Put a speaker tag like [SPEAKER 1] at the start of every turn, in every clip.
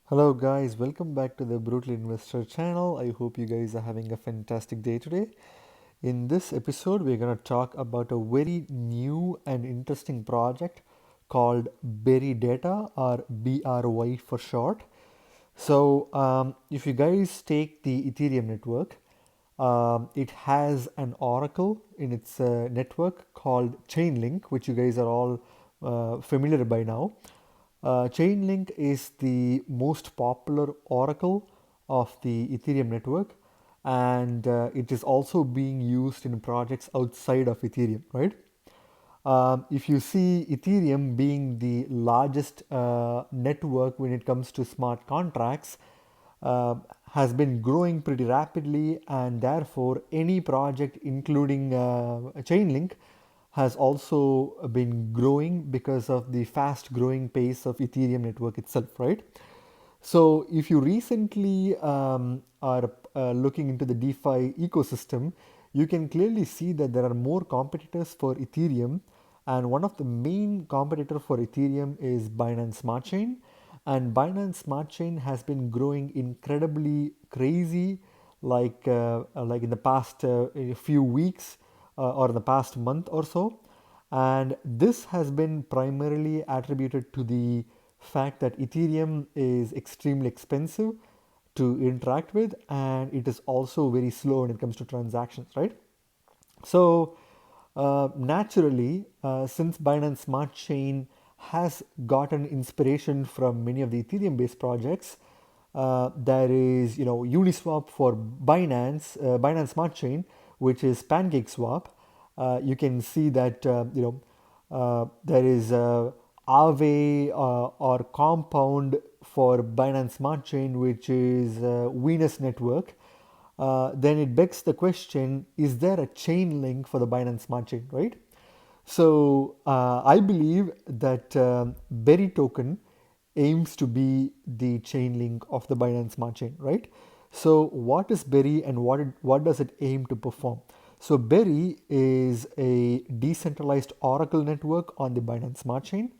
[SPEAKER 1] Hello guys, welcome back to the Brutal Investor channel. I hope you guys are having a fantastic day today. In this episode, we're going to talk about a very new and interesting project called Berry Data, or BRY for short. If you guys take the Ethereum network, it has an oracle in its network called Chainlink, which you guys are all familiar by now. Chainlink is the most popular oracle of the Ethereum network, and it is also being used in projects outside of Ethereum, right? If you see Ethereum being the largest network when it comes to smart contracts, uh, has been growing pretty rapidly, and therefore any project including Chainlink has also been growing because of the fast growing pace of Ethereum network itself, right? So if you recently are looking into the DeFi ecosystem, you can clearly see that there are more competitors for Ethereum, and one of the main competitor for Ethereum is Binance Smart Chain, and Binance Smart Chain has been growing incredibly crazy, like in the past few weeks or the past month or so. And this has been primarily attributed to the fact that Ethereum is extremely expensive to interact with, and it is also very slow when it comes to transactions, right? So, naturally, since Binance Smart Chain has gotten inspiration from many of the Ethereum-based projects, there is, Uniswap for Binance Smart Chain, which is PancakeSwap. You can see that there is Aave or Compound for Binance Smart Chain, which is Venus Network. Then it begs the question, is there a chain link for the Binance Smart Chain, right? So I believe that Berry token aims to be the chain link of the Binance Smart Chain, right? So what is Berry, and what does it aim to perform? So Berry is a decentralized oracle network on the Binance Smart Chain.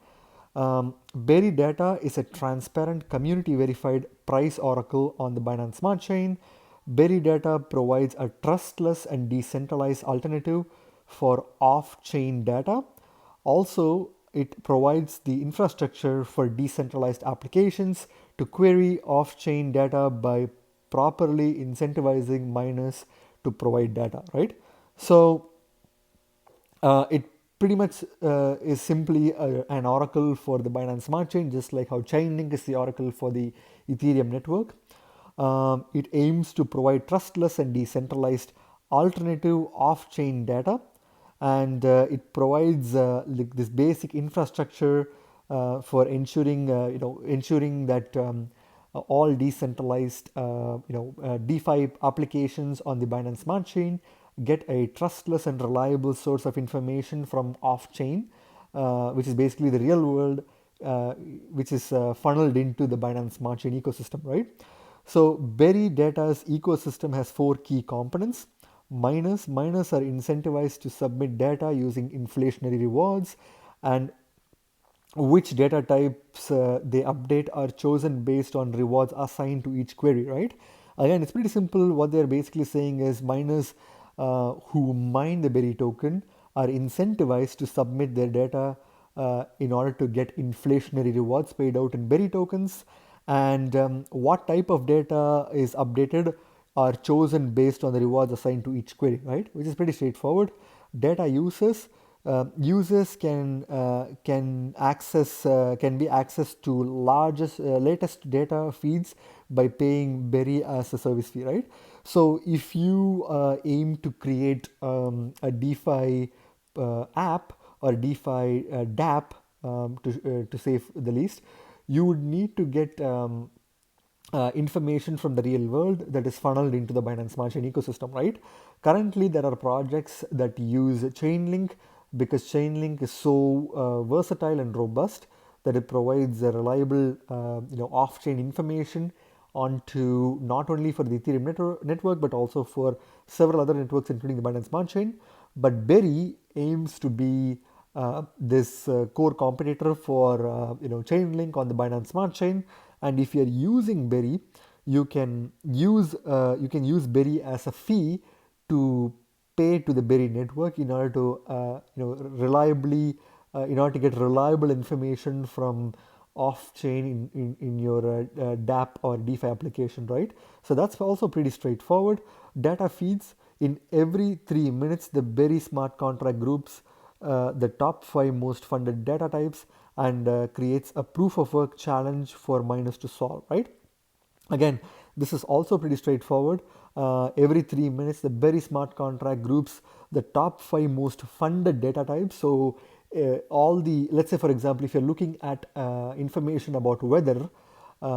[SPEAKER 1] Berry Data is a transparent, community verified price oracle on the Binance Smart Chain. Berry Data provides a trustless and decentralized alternative for off chain data. Also, it provides the infrastructure for decentralized applications to query off chain data by properly incentivizing miners to provide data, right? So, it pretty much is simply an oracle for the Binance Smart Chain, just like how Chainlink is the oracle for the Ethereum network. It aims to provide trustless and decentralized alternative off-chain data, and it provides like this basic infrastructure for ensuring that all decentralized DeFi applications on the Binance Smart Chain get a trustless and reliable source of information from off-chain, which is basically the real world, which is funneled into the Binance Smart Chain ecosystem, right? So Berry Data's ecosystem has four key components. Miners are incentivized to submit data using inflationary rewards, and which data types they update are chosen based on rewards assigned to each query, right? Again, it's pretty simple. What they're basically saying is miners who mine the Berry token are incentivized to submit their data in order to get inflationary rewards paid out in Berry tokens. And what type of data is updated are chosen based on the rewards assigned to each query, right? Which is pretty straightforward. Data users can be accessed to largest latest data feeds by paying Berry as a service fee, right? So if you aim to create a DeFi app or DeFi DApp, to say the least, you would need to get information from the real world that is funneled into the Binance Smart Chain ecosystem, right? Currently, there are projects that use Chainlink because Chainlink is so versatile and robust that it provides a reliable, off-chain information onto not only for the Ethereum network but also for several other networks, including the Binance Smart Chain. But Berry aims to be this core competitor for Chainlink on the Binance Smart Chain, And if you're using Berry, you can use Berry as a fee to pay to the Berry network in order to reliably in order to get reliable information from off-chain in your DApp or DeFi application, right? So that's also pretty straightforward. Data feeds in every 3 minutes. The Berry smart contract groups the top 5 most funded data types and creates a proof of work challenge for miners to solve, right? Again, this is also pretty straightforward. Every 3 minutes, the very smart contract groups the top 5 most funded data types. So, let's say, for example, if you're looking at information about weather,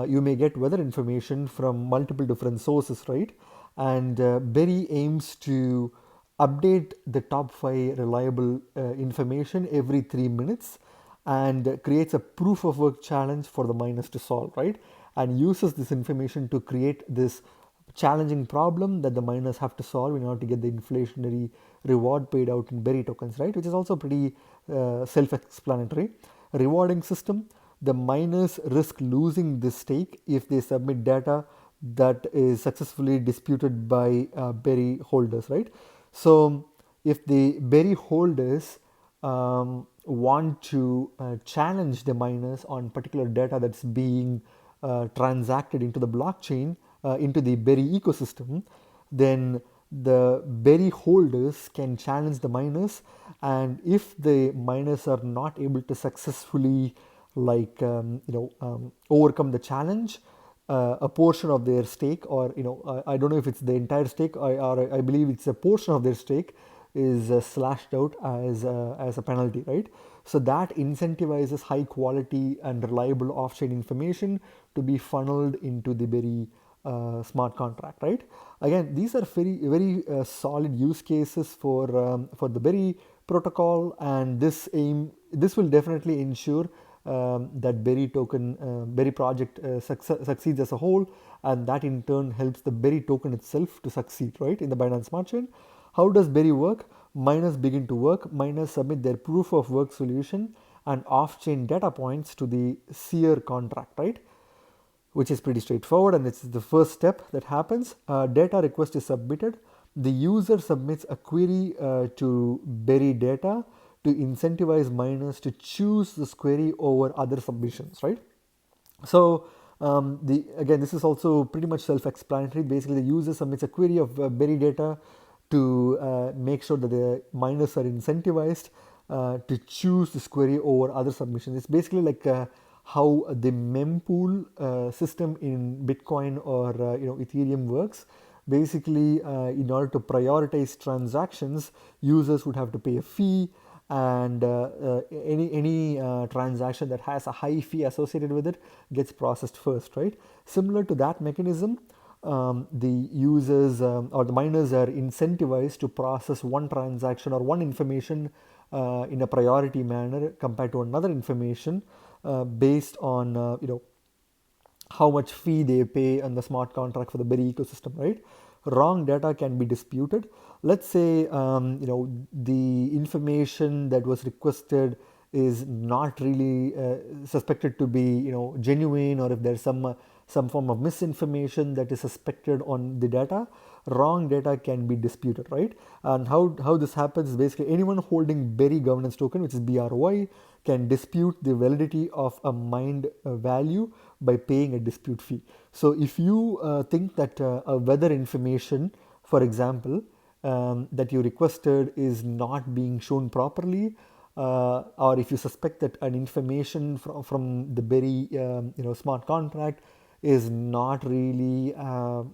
[SPEAKER 1] you may get weather information from multiple different sources, right? And Berry aims to update the top 5 reliable information every 3 minutes and creates a proof of work challenge for the miners to solve, right? And uses this information to create this challenging problem that the miners have to solve in order to get the inflationary reward paid out in Berry tokens, right? Which is also pretty self-explanatory. Rewarding system: the miners risk losing this stake if they submit data that is successfully disputed by Berry holders, right? So if the Berry holders want to challenge the miners on particular data that's being transacted into the blockchain, into the Berry ecosystem, then the Berry holders can challenge the miners, and if the miners are not able to successfully overcome the challenge, a portion of their stake, or I don't know if it's the entire stake, or I believe it's a portion of their stake, is slashed out as a penalty, right? So that incentivizes high quality and reliable off-chain information to be funneled into the Berry smart contract, right? Again, these are very solid use cases for the Berry protocol, and this will definitely ensure that Berry project succeeds as a whole, and that in turn helps the Berry token itself to succeed, right, in the Binance Smart Chain. How does Berry work? Miners begin to work. Miners submit their proof of work solution and off-chain data points to the seer contract, right? Which is pretty straightforward, and it's the first step that happens. Data request is submitted. The user submits a query to Berry data to incentivize miners to choose this query over other submissions, right? So again, this is also pretty much self-explanatory. Basically, the user submits a query of Berry data to make sure that the miners are incentivized to choose this query over other submissions. It's basically like how the mempool system in Bitcoin or Ethereum works. Basically, in order to prioritize transactions, users would have to pay a fee, and any transaction that has a high fee associated with it gets processed first, right? Similar to that mechanism, the users or the miners are incentivized to process one transaction or one information in a priority manner compared to another information based on how much fee they pay on the smart contract for the Berry ecosystem, right? Wrong data can be disputed. Let's say the information that was requested is not really suspected to be genuine, or if there's some form of misinformation that is suspected on the data, wrong data can be disputed, right? And how this happens is basically anyone holding Berry governance token, which is BRY, can dispute the validity of a mined value by paying a dispute fee. So if you think that a weather information, for example, that you requested is not being shown properly, or if you suspect that an information from the Berry smart contract is not really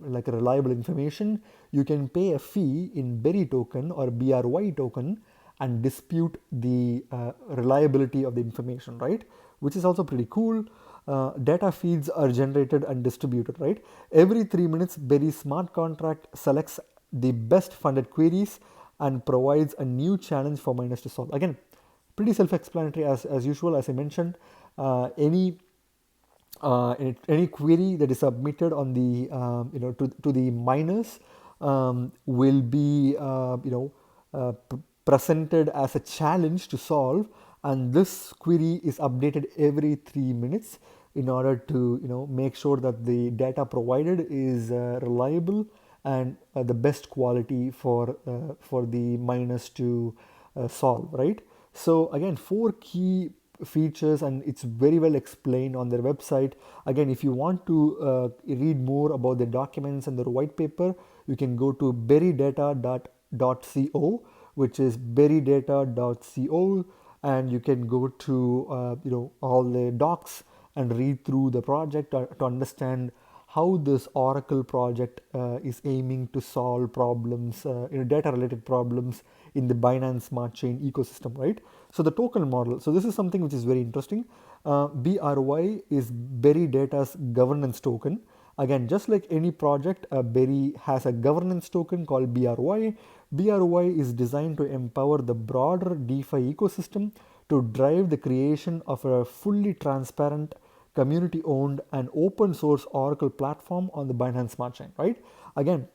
[SPEAKER 1] like a reliable information, you can pay a fee in Berry token or BRY token and dispute the reliability of the information, right? Which is also pretty cool. Data feeds are generated and distributed, right? Every 3 minutes, Berry smart contract selects the best funded queries and provides a new challenge for miners to solve. Again, pretty self-explanatory as usual. As I mentioned, any query that is submitted on the to the miners will be presented as a challenge to solve, and this query is updated every 3 minutes. in order to make sure that the data provided is reliable and the best quality for the miners to solve, right? So again, four key features, and it's very well explained on their website. Again, if you want to read more about the documents and the white paper, you can go to berrydata.co, which is berrydata.co, and you can go to all the docs and read through the project to understand how this Oracle project is aiming to solve problems, data related problems in the Binance Smart Chain ecosystem, right? So the token model. So this is something which is very interesting. BRY is Berry Data's governance token. Again, just like any project, Berry has a governance token called BRY. BRY is designed to empower the broader DeFi ecosystem to drive the creation of a fully transparent, community owned and open source Oracle platform on the Binance Smart Chain, right? Again,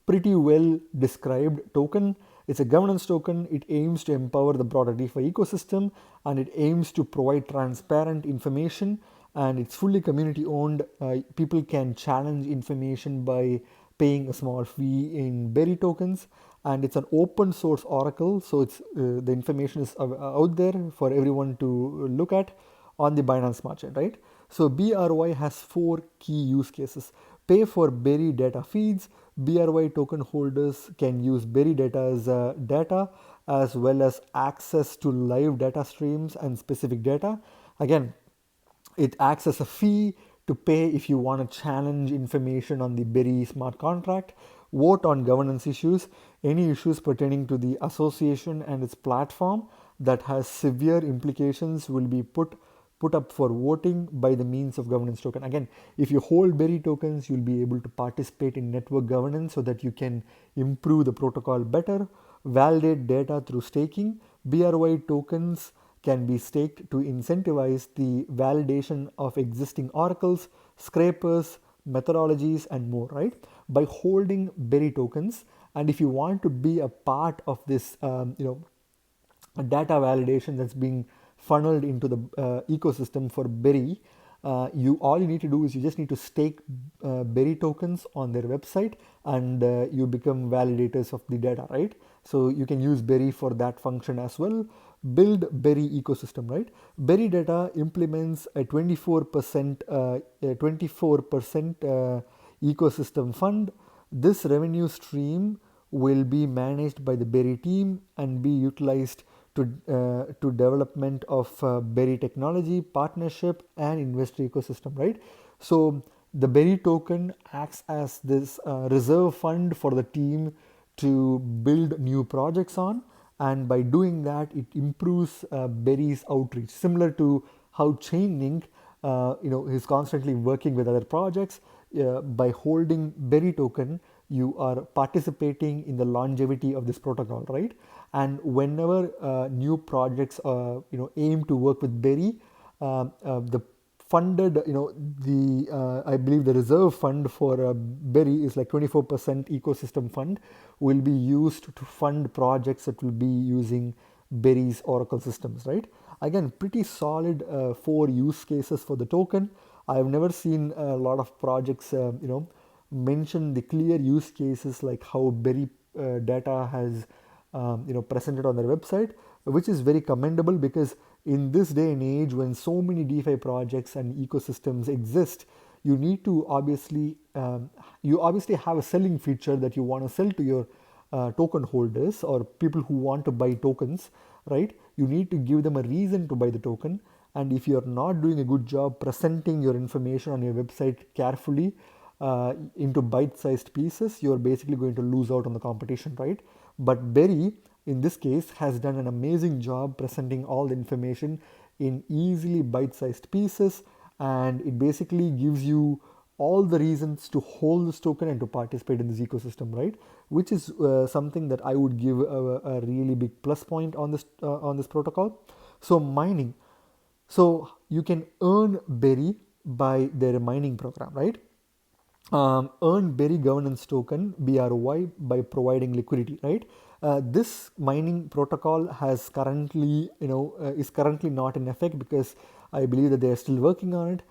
[SPEAKER 1] pretty well described token. It's a governance token. It aims to empower the broader DeFi ecosystem, and it aims to provide transparent information, and it's fully community owned. People can challenge information by paying a small fee in Berry tokens, and it's an open source Oracle, so it's the information is out there for everyone to look at on the Binance Smart Chain, right? So BRY has four key use cases. Pay for Berry data feeds. BRY token holders can use Berry data's data as well as access to live data streams and specific data. Again, it acts as a fee to pay if you want to challenge information on the Berry smart contract, vote on governance issues, any issues pertaining to the association and its platform that has severe implications will be put up for voting by the means of governance token. Again, if you hold Berry tokens, you'll be able to participate in network governance so that you can improve the protocol better, validate data through staking. BRY tokens can be staked to incentivize the validation of existing oracles, scrapers, methodologies, and more, right? By holding Berry tokens, and if you want to be a part of this, data validation that's being funneled into the ecosystem for Berry, you all you need to do is you just need to stake Berry tokens on their website, and you become validators of the data, right? So you can use Berry for that function as well. Build Berry ecosystem, right? Berry data implements a 24% ecosystem fund. This revenue stream will be managed by the Berry team and be utilized to development of Berry technology, partnership, and investor ecosystem, right? So the Berry token acts as this reserve fund for the team to build new projects on, and by doing that, it improves Berry's outreach, similar to how Chainlink, is constantly working with other projects. By holding Berry token, you are participating in the longevity of this protocol, right? And whenever new projects aim to work with Berry, the funded, I believe the reserve fund for Berry is like 24% ecosystem fund will be used to fund projects that will be using Berry's Oracle systems, right? Again, pretty solid four use cases for the token. I've never seen a lot of projects, mention the clear use cases like how Berry data has presented on their website, which is very commendable, because in this day and age when so many DeFi projects and ecosystems exist, you need to you obviously have a selling feature that you want to sell to your token holders or people who want to buy tokens, right? You need to give them a reason to buy the token, and if you're not doing a good job presenting your information on your website carefully into bite-sized pieces, you're basically going to lose out on the competition, right? But Berry, in this case, has done an amazing job presenting all the information in easily bite-sized pieces, and it basically gives you all the reasons to hold this token and to participate in this ecosystem, right? Which is something that I would give a really big plus point on this protocol. So mining, so you can earn Berry by their mining program, right? Earn Berry governance token BRY by providing liquidity, right? This mining protocol has currently is currently not in effect because I believe that they are still working on it.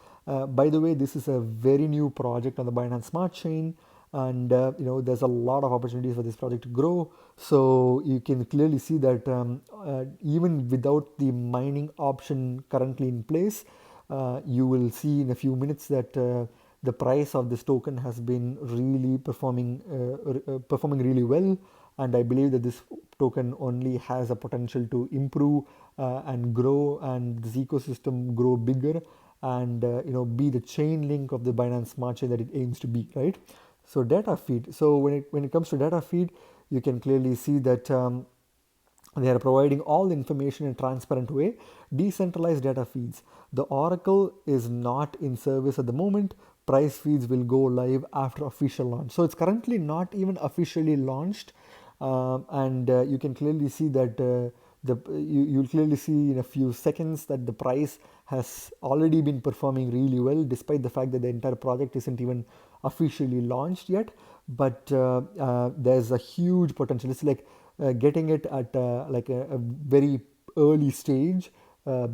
[SPEAKER 1] By the way, this is a very new project on the Binance Smart Chain, and there's a lot of opportunities for this project to grow. So you can clearly see that even without the mining option currently in place, you will see in a few minutes that the price of this token has been really performing really well, and I believe that this token only has a potential to improve and grow, and this ecosystem grow bigger, and be the chain link of the Binance Smart Chain that it aims to be, right? So data feed. So when it comes to data feed, you can clearly see that. They are providing all the information in a transparent way. Decentralized data feeds. The Oracle is not in service at the moment. Price feeds will go live after official launch. So it's currently not even officially launched, and you can clearly see that you'll clearly see in a few seconds that the price has already been performing really well, despite the fact that the entire project isn't even officially launched yet. But there's a huge potential. It's like getting it at like a very early stage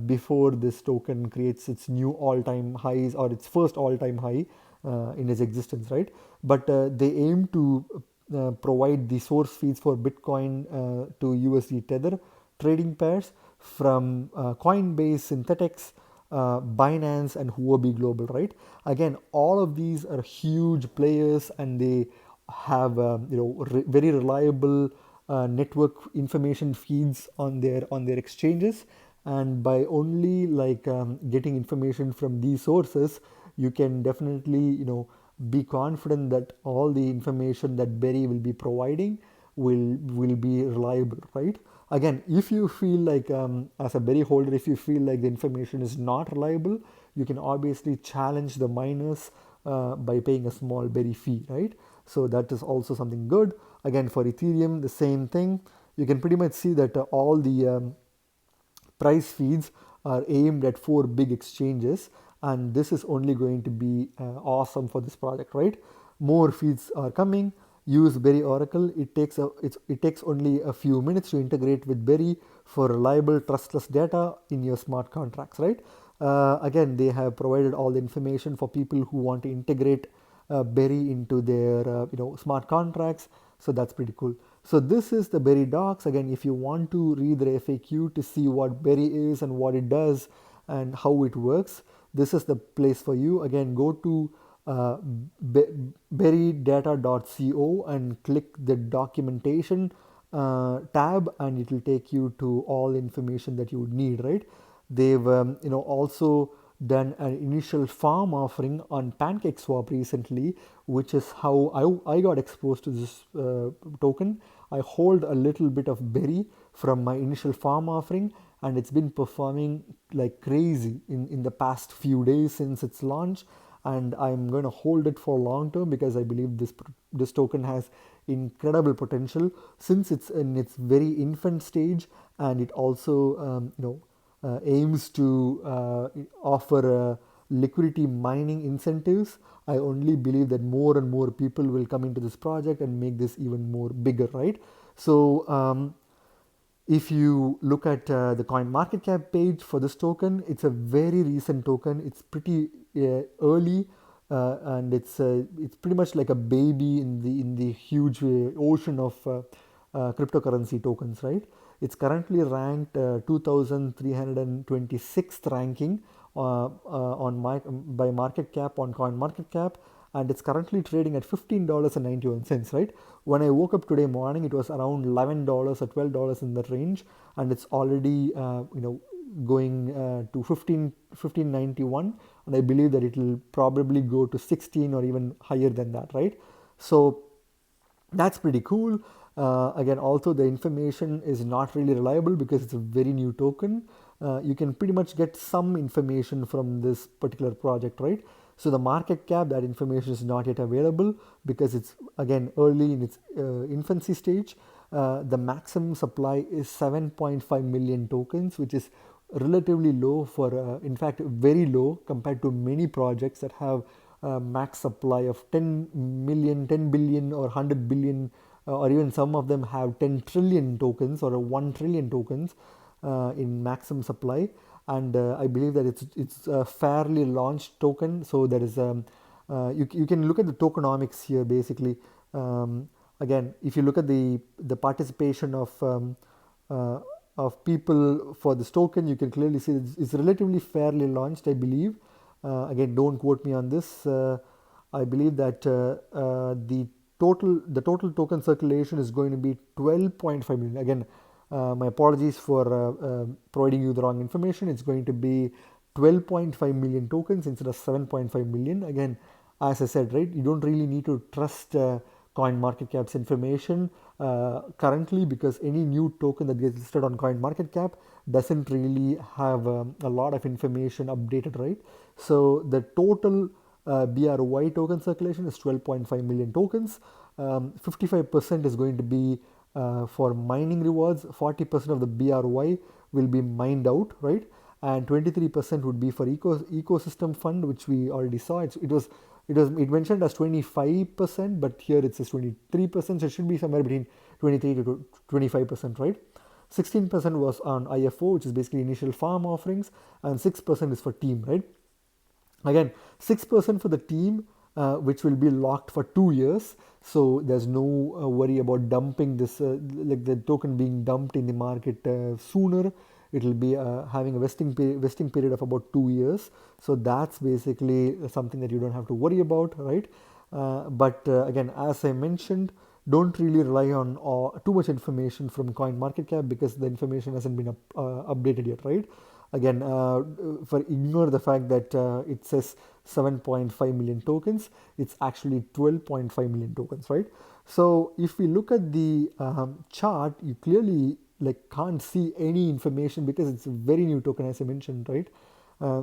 [SPEAKER 1] before this token creates its new all-time highs or its first all-time high in its existence, right? But they aim to provide the source feeds for Bitcoin to USD Tether trading pairs from Coinbase, Synthetics, Binance, and Huobi Global, right? Again, all of these are huge players, and they have very reliable network information feeds on their exchanges. And by only like getting information from these sources, you can definitely be confident that all the information that Berry will be providing will be reliable, right? Again, if you feel like as a Berry holder, if you feel like the information is not reliable, you can obviously challenge the miners by paying a small Berry fee, right? So that is also something good. Again, for Ethereum, the same thing. You can pretty much see that all the price feeds are aimed at four big exchanges, and this is only going to be awesome for this project, right? More feeds are coming. Use Berry Oracle. It takes only a few minutes to integrate with Berry for reliable, trustless data in your smart contracts, right? Again, they have provided all the information for people who want to integrate Berry into their smart contracts. So that's pretty cool. So this is the Berry docs. Again, if you want to read the FAQ to see what Berry is and what it does and how it works, this is the place for you. Again, go to berrydata.co and click the documentation tab, and it will take you to all information that you would need, right? They've also done an initial farm offering on PancakeSwap recently, which is how I got exposed to this token. I hold a little bit of Berry from my initial farm offering, and it's been performing like crazy in the past few days since its launch. And I'm going to hold it for long term because I believe this token has incredible potential since it's in its very infant stage, and it also aims to offer liquidity mining incentives. I only believe that more and more people will come into this project and make this even more bigger, right? So if you look at the coin market cap page for this token, it's a very recent token. It's pretty early, and it's pretty much like a baby in the huge ocean of cryptocurrency tokens, right? It's currently ranked 2326th ranking by market cap on coin market cap, and it's currently trading at $15.91, right? When I woke up today morning, it was around $11 or $12 in that range, and it's already going to 1591, and I believe that it will probably go to 16 or even higher than that, right? So that's pretty cool. Again, also the information is not really reliable because it's a very new token. You can pretty much get some information from this particular project, right? So the market cap, that information is not yet available because it's again early in its infancy stage. The maximum supply is 7.5 million tokens, which is relatively low in fact, very low compared to many projects that have max supply of 10 million, 10 billion, or 100 billion, or even some of them have 10 trillion tokens or 1 trillion tokens in maximum supply. and I believe that it's a fairly launched token. So there is you can look at the tokenomics here basically. Again, if you look at the participation uh, of people for this token, you can clearly see it's relatively fairly launched, I believe. Again, don't quote me on this. I believe that the total token circulation is going to be 12.5 million. Again, my apologies for providing you the wrong information. It's going to be 12.5 million tokens instead of 7.5 million. Again, as I said, right, you don't really need to trust CoinMarketCap's information currently, because any new token that gets listed on CoinMarketCap doesn't really have a lot of information updated, right? So the total BRY token circulation is 12.5 million tokens. 55% is going to be for mining rewards, 40% of the BRY will be mined out, right? And 23% would be for ecosystem fund, which we already saw. It mentioned as 25%, but here it says 23%, so it should be somewhere between 23 to 25%, right? 16% was on IFO, which is basically initial farm offerings, and 6% is for team, right? Again, 6% for the team, which will be locked for 2 years. So there's no worry about dumping this, like the token being dumped in the market sooner. It will be having a vesting period of about 2 years. So that's basically something that you don't have to worry about, right? But again, as I mentioned, don't really rely on too much information from CoinMarketCap, because the information hasn't been updated yet, right? Again, for ignore the fact that it says 7.5 million tokens, it's actually 12.5 million tokens, right? So if we look at the chart, you clearly like can't see any information because it's a very new token, as I mentioned, right?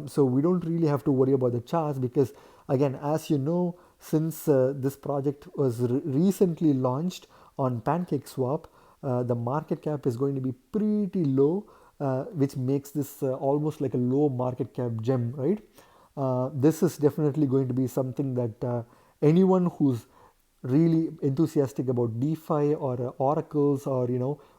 [SPEAKER 1] So we don't really have to worry about the charts, because again, as you know, since this project was recently launched on PancakeSwap, the market cap is going to be pretty low, which makes this almost like a low market cap gem, right? This is definitely going to be something that anyone who's really enthusiastic about DeFi or oracles, or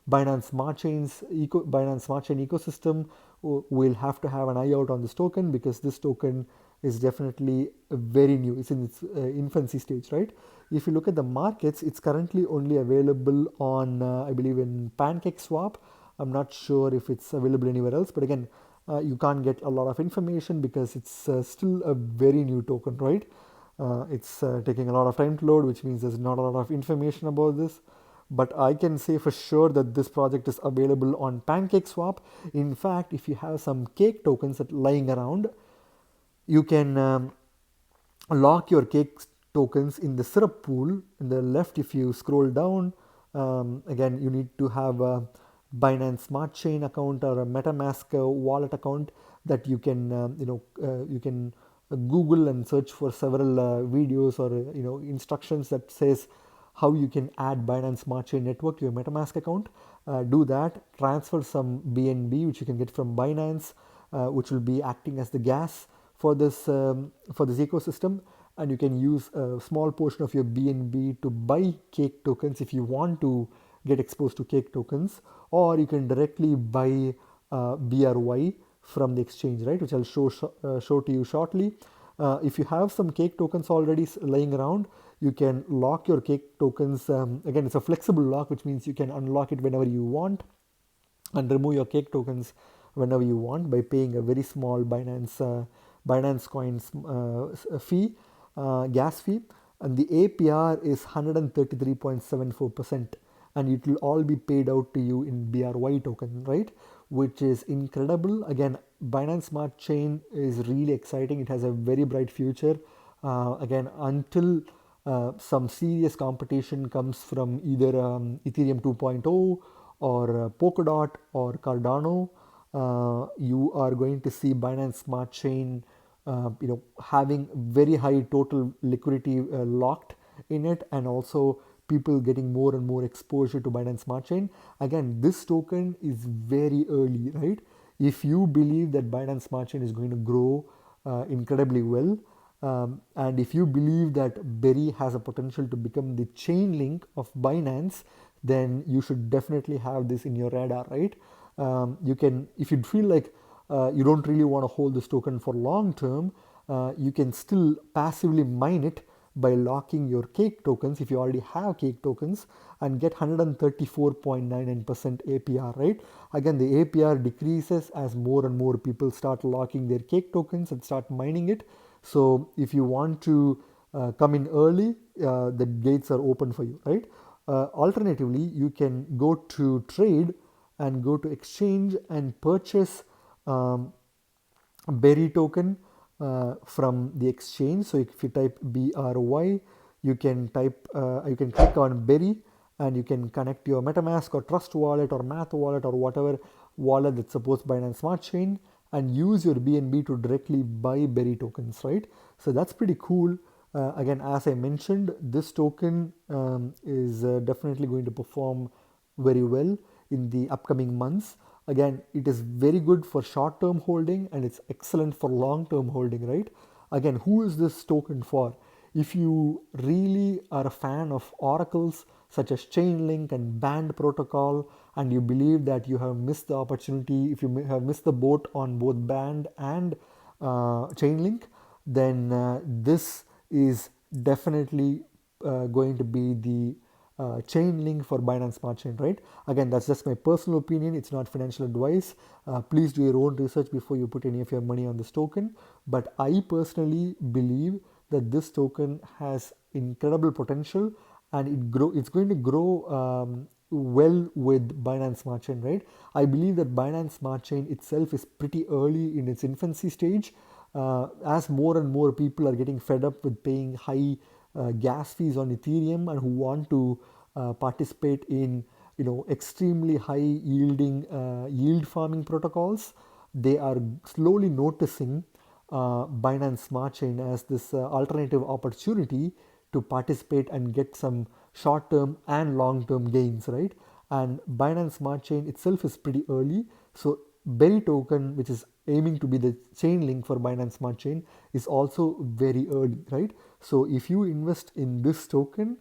[SPEAKER 1] Binance Smart Binance Smart Chain ecosystem will have to have an eye out on this token, because this token is definitely very new. It's in its infancy stage, right? If you look at the markets, it's currently only available on I believe in PancakeSwap. I'm not sure if it's available anywhere else, but again, you can't get a lot of information because it's still a very new token, right? It's taking a lot of time to load, which means there's not a lot of information about this. But I can say for sure that this project is available on PancakeSwap. In fact, if you have some cake tokens that lying around, you can lock your cake tokens in the syrup pool in the left. If you scroll down, again, you need to have a Binance Smart Chain account or a MetaMask wallet account that you can you can Google and search for several videos, or instructions that says how you can add Binance Smart Chain network to your MetaMask account. Do that, transfer some BNB, which you can get from Binance, which will be acting as the gas for this ecosystem, and you can use a small portion of your BNB to buy cake tokens if you want to get exposed to cake tokens, or you can directly buy BRY from the exchange, right, which I'll show to you shortly. If you have some cake tokens already lying around, you can lock your cake tokens. Again, it's a flexible lock, which means you can unlock it whenever you want and remove your cake tokens whenever you want by paying a very small Binance coins fee, gas fee, and the APR is 133.74%, and it will all be paid out to you in BRY token, right? Which is incredible. Again, Binance Smart Chain is really exciting. It has a very bright future. Again, until some serious competition comes from either Ethereum 2.0 or Polkadot or Cardano, you are going to see Binance Smart Chain having very high total liquidity locked in it, and also people getting more and more exposure to Binance Smart Chain. Again, this token is very early, right? If you believe that Binance Smart Chain is going to grow incredibly well, and if you believe that Berry has a potential to become the Chainlink of Binance, then you should definitely have this in your radar, right? You can, if you feel like you don't really want to hold this token for long term, you can still passively mine it by locking your cake tokens if you already have cake tokens and get 134.99% APR, right? Again, the APR decreases as more and more people start locking their cake tokens and start mining it. So if you want to come in early, the gates are open for you, right? Alternatively, you can go to trade and go to exchange and purchase Berry token from the exchange. So if you type BRY, you can click on Berry and you can connect your MetaMask or Trust Wallet or Math Wallet or whatever wallet that supports Binance Smart Chain and use your BNB to directly buy Berry tokens, right? So that's pretty cool. Again, as I mentioned, this token is definitely going to perform very well in the upcoming months. Again, it is very good for short term holding and it's excellent for long term holding, right? Again, who is this token for? If you really are a fan of oracles such as Chainlink and Band protocol, and you believe that you have missed the opportunity, if you have missed the boat on both Band and Chainlink, then this is definitely going to be the chain link for Binance Smart Chain, right? Again, that's just my personal opinion. It's not financial advice. Please do your own research before you put any of your money on this token. But I personally believe that this token has incredible potential and it's going to grow well with Binance Smart Chain, right? I believe that Binance Smart Chain itself is pretty early in its infancy stage. As more and more people are getting fed up with paying high gas fees on Ethereum and who want to participate in extremely high yielding yield farming protocols, they are slowly noticing Binance Smart Chain as this alternative opportunity to participate and get some short term and long term gains, right? And Binance Smart Chain itself is pretty early. So Berry token, which is aiming to be the chain link for Binance Smart Chain, is also very early, right? So if you invest in this token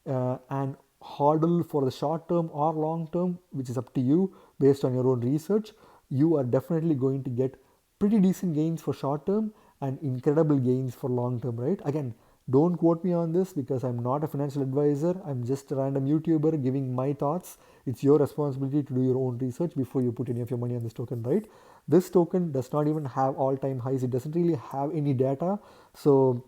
[SPEAKER 1] and hodl for the short term or long term, which is up to you based on your own research, you are definitely going to get pretty decent gains for short term and incredible gains for long term, right? Again, don't quote me on this because I'm not a financial advisor. I'm just a random YouTuber giving my thoughts. It's your responsibility to do your own research before you put any of your money on this token, right? This token does not even have all time highs. It doesn't really have any data. So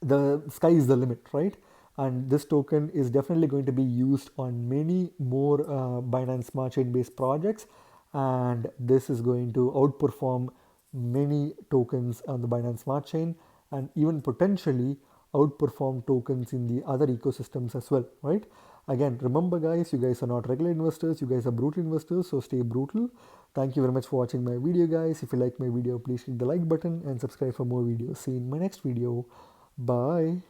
[SPEAKER 1] the sky is the limit, right? And this token is definitely going to be used on many more Binance Smart Chain based projects, and this is going to outperform many tokens on the Binance Smart Chain and even potentially outperform tokens in the other ecosystems as well, right? Again, remember guys, you guys are not regular investors, you guys are brutal investors, so stay brutal. Thank you very much for watching my video guys. If you like my video, please click the like button and subscribe for more videos. See you in my next video. Bye.